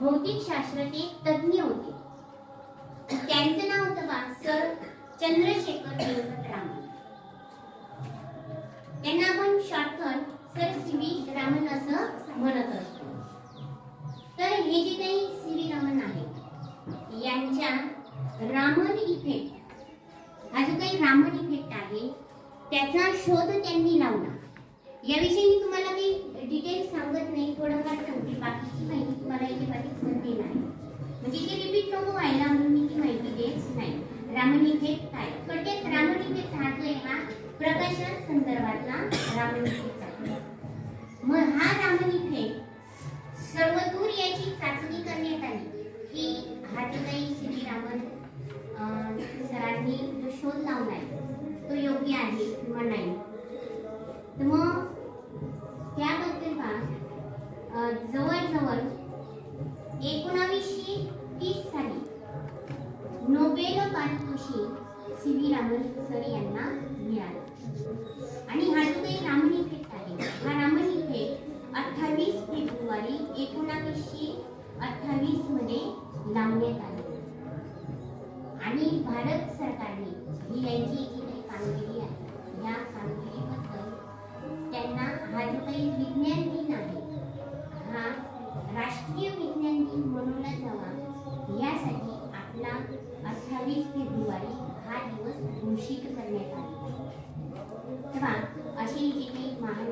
भौतिक शास्त्राचे तज्ञ होते. त्यांचं नाव होतं बा सर चंद्रशेखर वेंकट रामन. त्यांना आपण shortcut sir C V Raman असं म्हणत असतो. तर हे जे काही सी व्ही रामन आहे यांच्या रामन इफेक्ट, हा जो काही रामन इफेक्ट आहे त्याचा शोध त्यांनी लावला. याविषयी मी तुम्हाला काही डिटेल सांगत नाही, थोडंफार सांगते. बाकीची माहिती तुम्हाला याच्या पाठी देणार आहे, म्हणजे ते रिपीट नको व्हायला म्हणून मी ती माहिती देत नाही. रामन इफेक्ट काय? थोडक्यात रामन इफेक्ट हा जो आहे हा प्रकाशा संदर्भातला रामन इफेक्ट आहे. मग हा रामन इफेक्ट सर्वदूर याची चाचणी करण्यात आली की हा जो काही सी व्ही रामन सरांनी जो शोध लावलाय तो योग्य आहे किंवा नाही. तर मग त्याबद्दल जवळजवळ 1930 साली नोबेल पारितोषिक सी व्ही रामन सर यांना मिळालं. आणि हा जो काही रामन इफेक्ट आहे हा रामन इफेक्ट 28 फेब्रुवारी 1928 मध्ये लावण्यात आले. आणि भारत सरकारने ही यांची जी काही कामगिरी आहे या कामगिरीबद्दल त्यांना हा जो काही विज्ञान दिन आहे हा राष्ट्रीय विज्ञान दिन मनवला जावा यासाठी आपला 28 फेब्रुवारी हा दिवस घोषित करण्यात आला. तेव्हा अशी जी काही महान